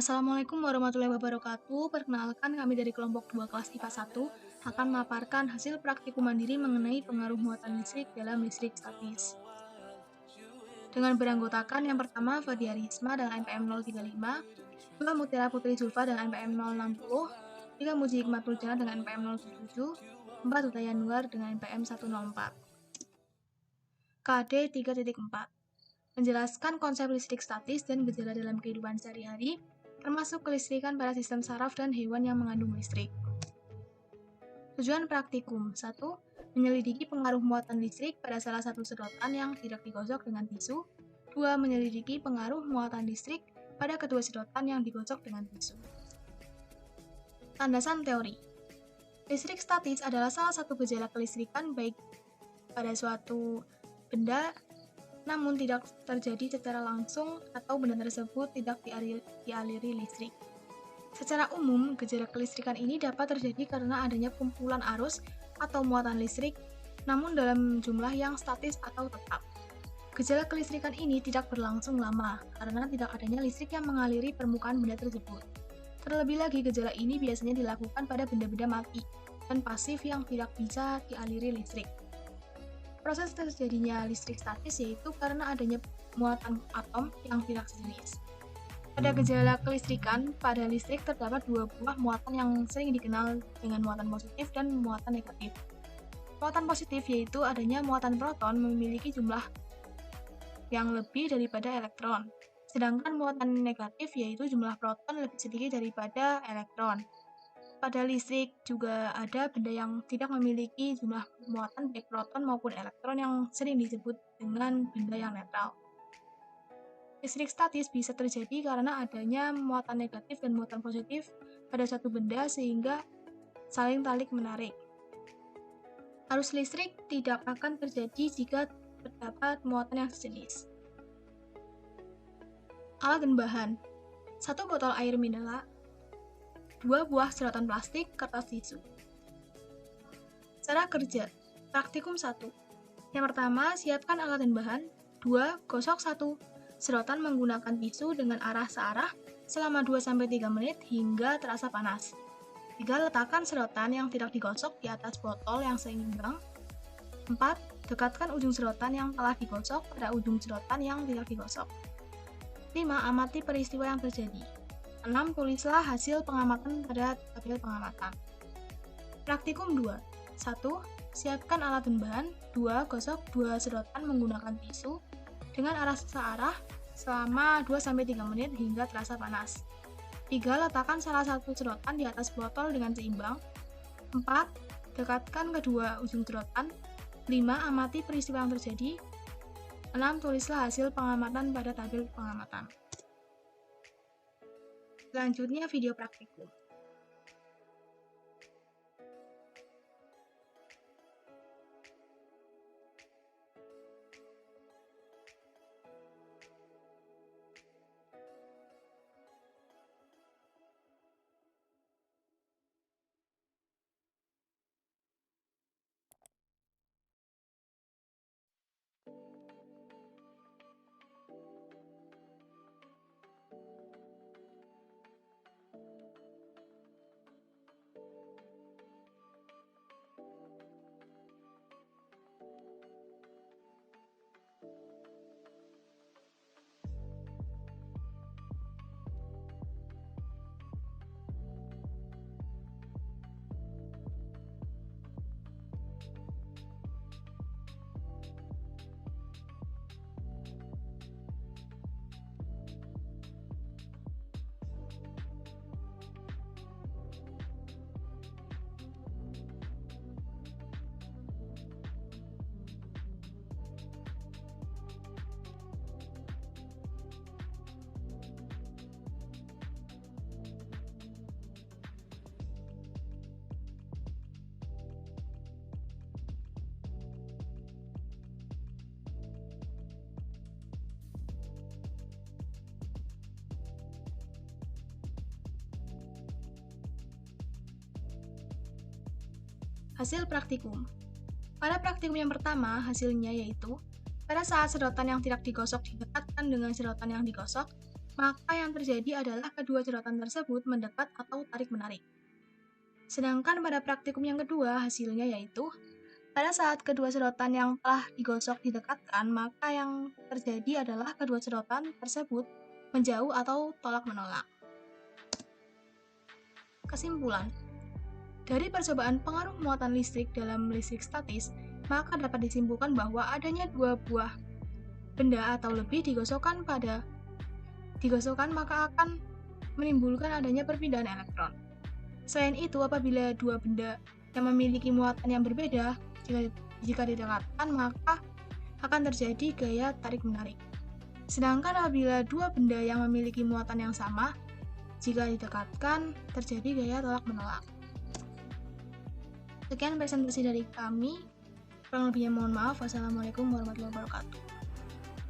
Assalamualaikum warahmatullahi wabarakatuh. Perkenalkan, kami dari kelompok 2 kelas IPA 1 akan memaparkan hasil praktikum mandiri mengenai pengaruh muatan listrik dalam listrik statis. Dengan beranggotakan yang pertama Fadia Risma dengan NPM 035, 2 Mutiara Putri Zulfa dengan NPM 060, 3 Muji Hikmatul Jannah dengan NPM 077, 4 Hudaya Nuar dengan NPM 104. KD 3.4 menjelaskan konsep listrik statis dan gejala dalam kehidupan sehari-hari, termasuk kelistrikan pada sistem saraf dan hewan yang mengandung listrik. Tujuan praktikum 1. Menyelidiki pengaruh muatan listrik pada salah satu sedotan yang tidak digosok dengan tisu. 2. Menyelidiki pengaruh muatan listrik pada kedua sedotan yang digosok dengan tisu. Landasan teori. Listrik statis adalah salah satu gejala kelistrikan baik pada suatu benda namun tidak terjadi secara langsung atau benda tersebut tidak dialiri listrik. Secara umum, gejala kelistrikan ini dapat terjadi karena adanya kumpulan arus atau muatan listrik, namun dalam jumlah yang statis atau tetap. Gejala kelistrikan ini tidak berlangsung lama karena tidak adanya listrik yang mengaliri permukaan benda tersebut. Terlebih lagi, gejala ini biasanya dilakukan pada benda-benda mati dan pasif yang tidak bisa dialiri listrik. Proses terjadinya listrik statis yaitu karena adanya muatan atom yang tidak sejenis. Pada gejala kelistrikan, pada listrik terdapat dua buah muatan yang sering dikenal dengan muatan positif dan muatan negatif. Muatan positif yaitu adanya muatan proton memiliki jumlah yang lebih daripada elektron, sedangkan muatan negatif yaitu jumlah proton lebih sedikit daripada elektron. Pada listrik juga ada benda yang tidak memiliki jumlah muatan baik proton maupun elektron yang sering disebut dengan benda yang netral. Listrik statis bisa terjadi karena adanya muatan negatif dan muatan positif pada suatu benda sehingga saling tarik-menarik. Arus listrik tidak akan terjadi jika terdapat muatan yang sejenis. Alat dan bahan. 1 botol air mineral, 2 buah sedotan plastik, kertas tisu. Cara kerja. Praktikum 1. Yang pertama, siapkan alat dan bahan. 2. Gosok 1 sedotan menggunakan tisu dengan arah searah selama 2-3 menit hingga terasa panas. 3. Letakkan sedotan yang tidak digosok di atas botol yang seimbang. 4. Dekatkan ujung sedotan yang telah digosok pada ujung sedotan yang tidak digosok. 5. Amati peristiwa yang terjadi. 6. Tulislah hasil pengamatan pada tabel pengamatan. Praktikum 2. 1. Siapkan alat dan bahan. 2. Gosok 2 sedotan menggunakan tisu dengan arah searah selama 2-3 menit hingga terasa panas. 3. Letakkan salah satu sedotan di atas botol dengan seimbang. 4. Dekatkan kedua ujung sedotan. 5. Amati peristiwa yang terjadi. 6. Tulislah hasil pengamatan pada tabel pengamatan. Selanjutnya video praktikum. Hasil praktikum. Pada praktikum yang pertama, hasilnya yaitu pada saat sedotan yang tidak digosok didekatkan dengan sedotan yang digosok, maka yang terjadi adalah kedua sedotan tersebut mendekat atau tarik-menarik. Sedangkan pada praktikum yang kedua, hasilnya yaitu pada saat kedua sedotan yang telah digosok didekatkan, maka yang terjadi adalah kedua sedotan tersebut menjauh atau tolak-menolak. Kesimpulan, dari percobaan pengaruh muatan listrik dalam listrik statis, maka dapat disimpulkan bahwa adanya dua buah benda atau lebih digosokkan maka akan menimbulkan adanya perpindahan elektron. Selain itu, apabila dua benda yang memiliki muatan yang berbeda, jika didekatkan maka akan terjadi gaya tarik-menarik. Sedangkan apabila dua benda yang memiliki muatan yang sama, jika didekatkan terjadi gaya tolak-menolak. Sekian presentasi dari kami. Kurang lebihnya mohon maaf. Wassalamualaikum warahmatullahi wabarakatuh.